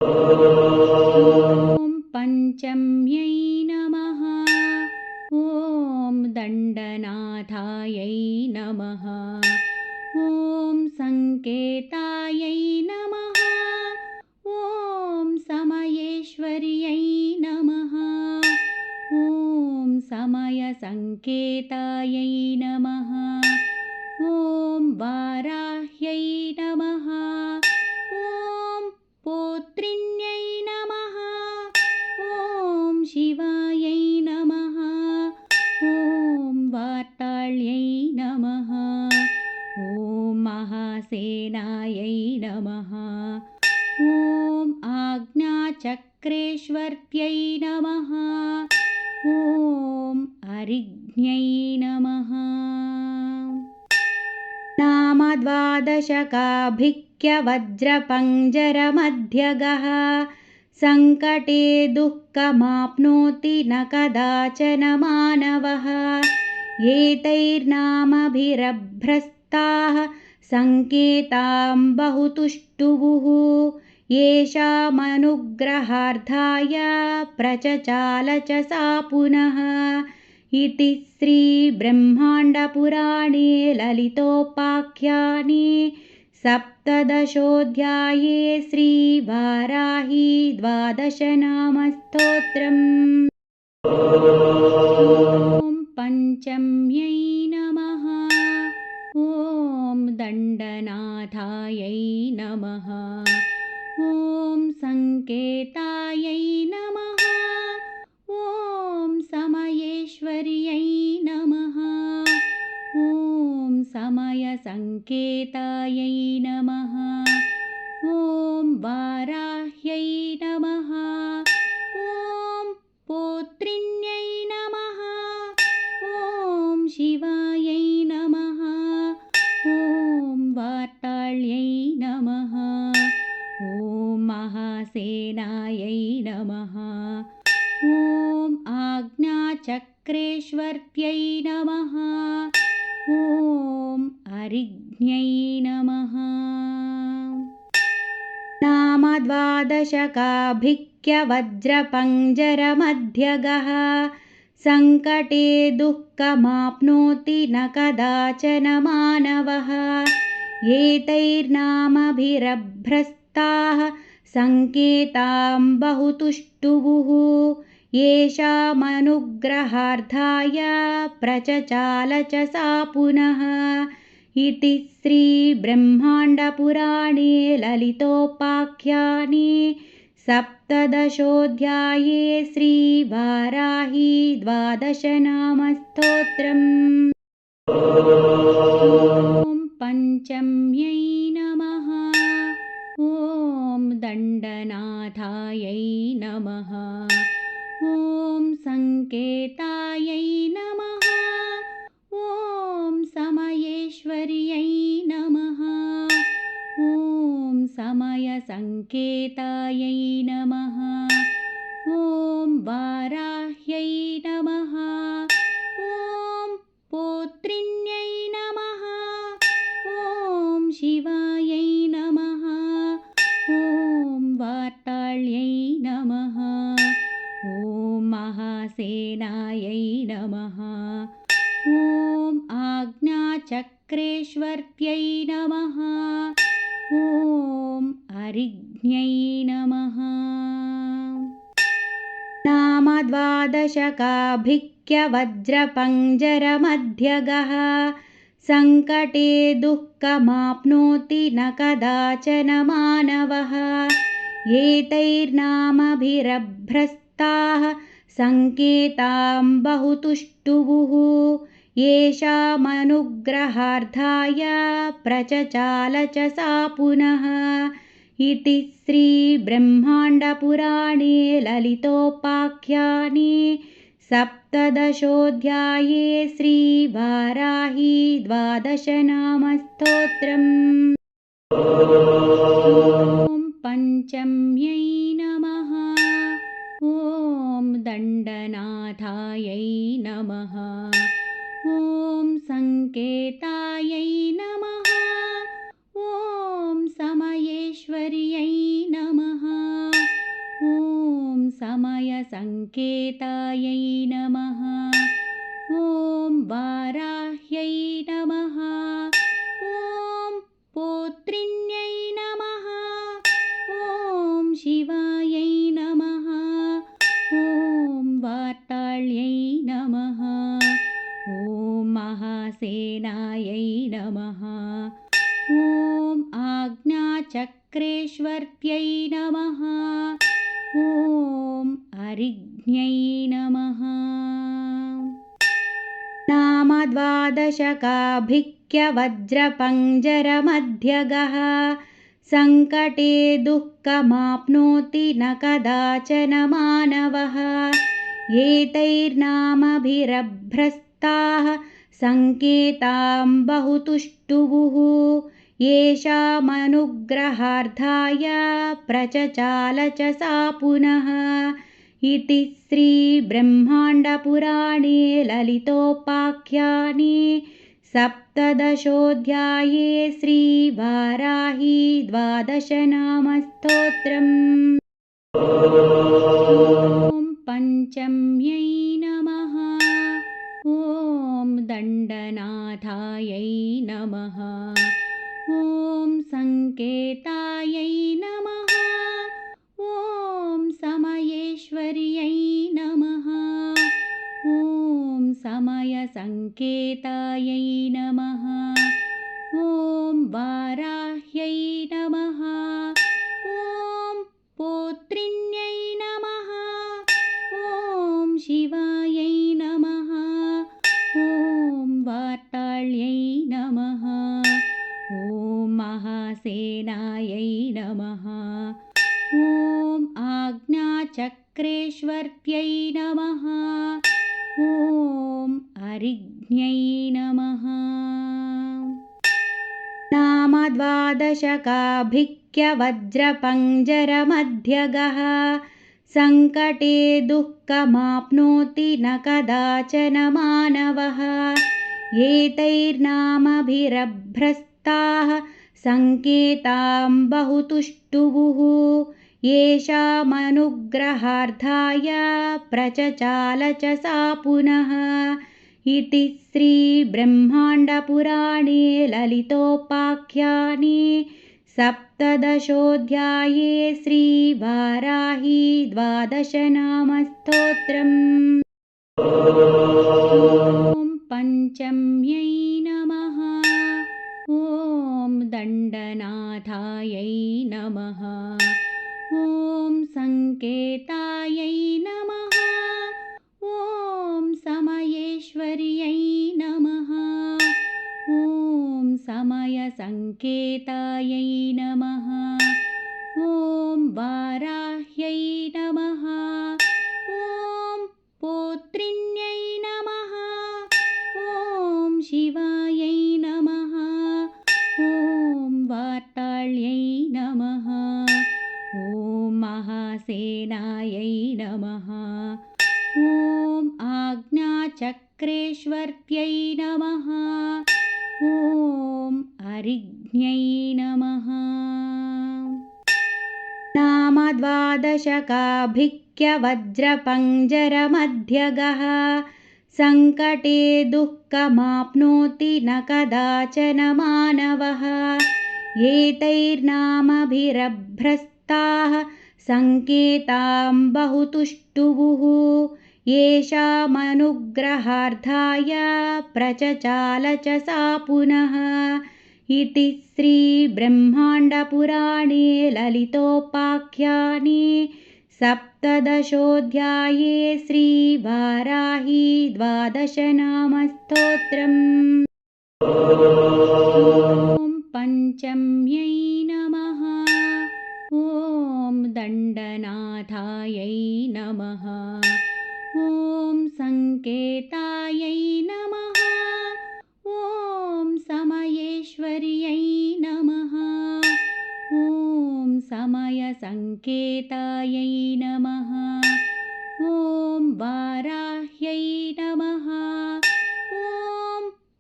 ॐ पञ्चम्यै नमः। ॐ दण्डनाथायै नमः। ॐ सङ्केतायै नमः। ॐ समयेश्वर्यै नमः। ॐ समयसङ्केतायै नमः। ॐ वाराह्यै नमः। ॐ पौत्रिण्यै नमः। ॐ शिवायै नमः। ॐ वार्ताళ్यै नमः। ॐ महासेनायै नमः। ॐ आज्ञाचक्रेश्वर्त्यै नमः। ॐ अरिज्ञै नमः। नाम द्वादशकाभिक्यवज्रपञ्जरमध्यगः सङ्कटे दुःखमाप्नोति न कदाचन मानवः। एतैर्नामभिरभ्रस्ताः सङ्केतां बहुतुष्टुवुः येषामनुग्रहार्थाय प्रचचाल च सा पुनः। इति श्रीब्रह्माण्डपुराणे ललितोपाख्याने सप्तदशोऽध्याये श्रीवाराही द्वादशनामस्तोत्रम्। ॐ पञ्चम्यै नमः। ॐ दण्डनाथायै नमः। ॐ सङ्केतायै नमः। ॐ समयेश्वर्यै नमः। ॐ समयसङ्केतायै नमः। ॐ वाराह्यै नमः। ॐ पौत्रिण्यै नमः। ॐ शिवायै नमः। ॐ वार्ताళ్यै नमः। ॐ महासेनायै नमः। ॐ आज्ञाचक्रेश्वर्त्यै नमः। ॐ अरिज्ञै नमः। नाम द्वादशकाभिक्यवज्रपञ्जरमध्यगः सङ्कटे दुःखमाप्नोति न कदाचन मानवः। एतैर्नामभिरभ्रस्ताः सङ्केतां बहुतुष्टुवुः येषामनुग्रहार्थाय प्रचचाल च सा पुनः। इति श्रीब्रह्माण्डपुराणे ललितोपाख्याने सप्तदशोऽध्याये श्रीवाराही द्वादशनामस्तोत्रम्। ॐ पञ्चम्यै नमः। ॐ दण्डनाथायै नमः। ॐ सङ्केतायै नमः। ॐ समयेश्वर्यै नमः। ॐ समयसङ्केतायै नमः। ॐ वाराह्यै नमः। ॐ पौत्रिण्यै नमः। ॐ शिवायै नमः। ॐ वार्ताళ్यै नमः। ॐ महासेनायै नमः। ॐ आज्ञाचक्रेश्वर्त्यै नमः। ॐ अरिज्ञै नमः। नाम द्वादशकाभिक्यवज्रपञ्जरमध्यगः सङ्कटे दुःखमाप्नोति न कदाचन मानवः। एतैर्नामभिरभ्रस्ताः सङ्केतां बहुतुष्टुवुः येषामनुग्रहार्थाय प्रचचाल च सा पुनः। इति श्रीब्रह्माण्डपुराणे ललितोपाख्याने सप्तदशोऽध्याये श्रीवाराही द्वादशनामस्तोत्रम्। ॐ पञ्चम्यै नमः। ॐ दण्डनाथायै नमः। ॐ सङ्केतायै नमः। ॐ समयेश्वर्यै नमः। समयसङ्केतायै नमः। ॐ वाराह्यै नमः। ॐ पौत्रिण्यै नमः। ॐ शिवायै नमः। ॐ वार्ताళ్यै नमः। ॐ महासेनायै नमः। ॐ आज्ञाचक्रेश्वर्त्यै नमः। ॐ अरिज्ञै नमः। नाम द्वादशकाभिक्यवज्रपञ्जरमध्यगः सङ्कटे दुःखमाप्नोति न कदाचन मानवः। एतैर्नामभिरभ्रस्ताः सङ्केतां बहुतुष्टुवुः येषामनुग्रहार्थाय प्रचचाल च सा पुनः। इति श्रीब्रह्माण्डपुराणे ललितोपाख्याने सप्तदशोऽध्याये श्रीवाराही द्वादशनामस्तोत्रम्। ॐ पञ्चम्यै नमः। ॐ दण्डनाथायै नमः। ॐ सङ्केतायै नमः। ॐ समयेश्वर्यै नमः। ॐ समयसङ्केतायै नमः। ॐ वाराह्यै नमः। ॐ पौत्रिण्यै नमः। ॐ शिवायै नमः। ॐ वार्ताళ్यै नमः। ॐ महासेनायै नमः। ॐ आज्ञाचक्रेश्वर्त्यै नमः। ॐ अरिज्ञै नमः। नाम द्वादशकाभिक्यवज्रपञ्जरमध्यगः सङ्कटे दुःखमाप्नोति न कदाचन मानवः। एतैर्नामभिरभ्रस्ताः सङ्केतां बहुतुष्टुवुः येषामनुग्रहार्थाय प्रचचाल च सा पुनः। इति श्रीब्रह्माण्डपुराणे ललितोपाख्याने सप्तदशोऽध्याये श्रीवाराही द्वादशनामस्तोत्रम्। ॐ पञ्चम्यै नमः। ॐ दण्डनाथायै नमः। ॐ सङ्केतायै नमः। ॐ समयेश्वर्यै नमः। ॐ समयसङ्केतायै नमः। ॐ वाराह्यै नमः। ॐ पौत्रिण्यै नमः। ॐ शिवायै नमः। ॐ वार्ताళ్यै नमः। ॐ महासेनायै नमः। ॐ आज्ञाचक्रेश्वर्त्यै नमः। ॐ अरिज्ञै नमः। नाम द्वादशकाभिक्यवज्रपञ्जरमध्यगः सङ्कटे दुःखमाप्नोति न कदाचन मानवः। एतैर्नामभिरभ्रस्ताः सङ्केतां बहुतुष्टुवुः येषामनुग्रहार्थाय प्रचचाल च सा पुनः। इति श्रीब्रह्माण्डपुराणे ललितोपाख्याने सप्तदशोऽध्याये श्रीवाराही द्वादशनामस्तोत्रम्। ॐ पञ्चम्यै नमः। ॐ दण्डनाथायै नमः। ॐ सङ्केतायै नमः। ॐ समयेश्वर्यै नमः। ॐ समयसङ्केतायै नमः। ॐ वाराह्यै नमः। ॐ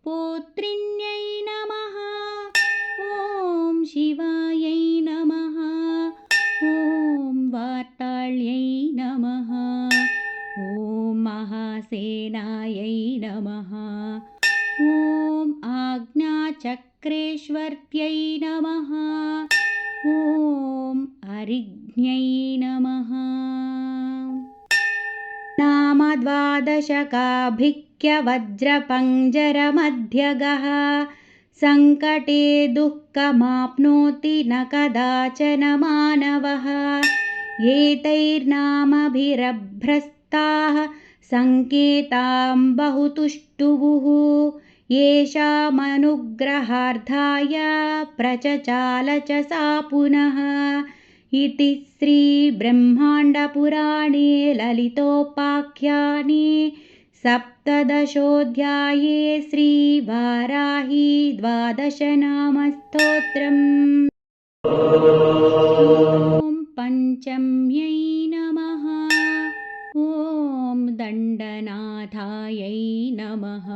पौत्रिण्यै नमः। ॐ शिवायै नमः। ॐ वार्ताళ్यै नमः। अरिज्ञै नमः। नाम द्वादशकाभिक्यवज्रपञ्जरमध्यगः सङ्कटे दुःखमाप्नोति न कदाचन मानवः। एतैर्नामभिरभ्रस्ताः सङ्केतां बहुतुष्टुवुः येषामनुग्रहार्थाय प्रचचाल च सा पुनः। इति श्रीब्रह्माण्डपुराणे ललितोपाख्याने सप्तदशोऽध्याये श्रीवाराही द्वादशनामस्तोत्रम्। ॐ पञ्चम्यै नमः। ॐ दण्डनाथायै नमः।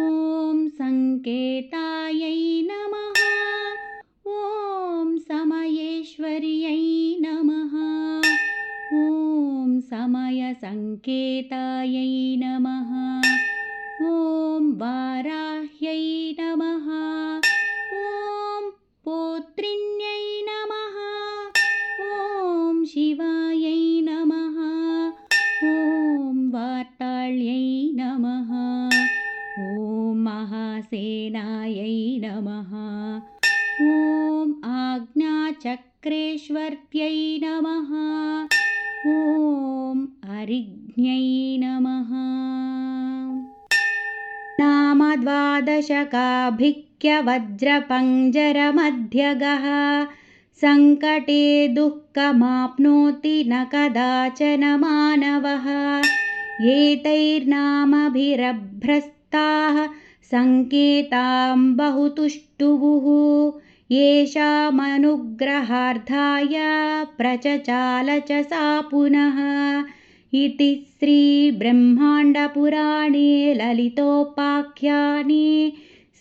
ॐ सङ्केतायै नमः। ॐ समयेश्वर्यै नमः। ॐ समयसङ्केतायै नमः। ॐ वाराह्यै नमः। ॐ पौत्रिण्यै नमः। ॐ शिवायै नमः। ॐ वार्ताళ్यै नमः। ॐ महासेनायै नमः। ॐ आज्ञाचक्रेश्वर्त्यै नमः। ॐ अरिज्ञै नमः। नाम द्वादशकाभिक्यवज्रपञ्जरमध्यगः सङ्कटे दुःखमाप्नोति न कदाचन मानवः। एतैर्नामभिरभ्रस्ताः सङ्केतां बहुतुष्टुवुः येषामनुग्रहार्थाय प्रचचाल च सा पुनः। इति श्रीब्रह्माण्डपुराणे ललितोपाख्याने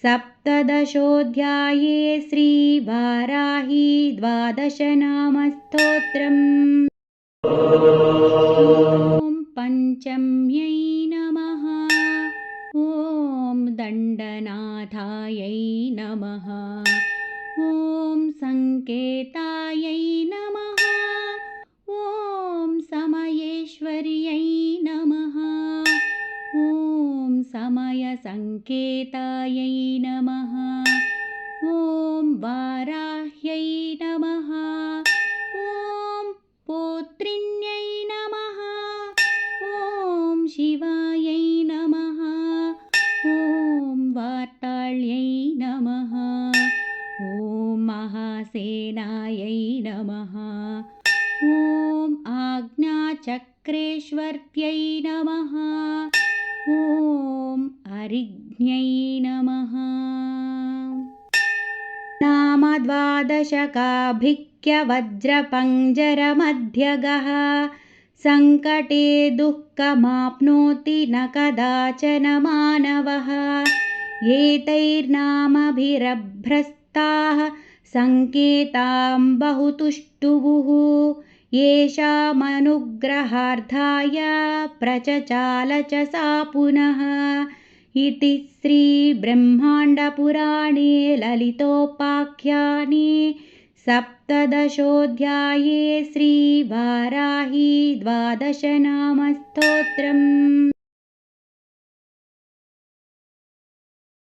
सप्तदशोऽध्याये श्रीवाराही द्वादशनामस्तोत्रम्। ॐ पञ्चम्यै नमः। ॐ दण्डनाथायै नमः। ॐ सङ्केतायै नमः। ॐ समयेश्वर्यै नमः। ॐ समयसङ्केतायै नमः। ॐ वाराह्यै नमः। ॐ पौत्रिण्यै नमः। ॐ शिवायै नमः। ॐ वार्ताళ్यै नमः। ॐ महासेनायै नमः। ॐ आज्ञाचक्रेश्वर्त्यै नमः। ॐ अरिज्ञै नमः। नाम द्वादशकाभिक्यवज्रपञ्जरमध्यगः सङ्कटे दुःखमाप्नोति न कदाचन मानवः। एतैर्नामभिरभ्रस्ताः सङ्केतां बहुतुष्टुवुः येषामनुग्रहार्थाय प्रचचाल च सा पुनः। इति श्रीब्रह्माण्डपुराणे ललितोपाख्याने सप्तदशोऽध्याये श्रीवाराही द्वादशनामस्तोत्रम्।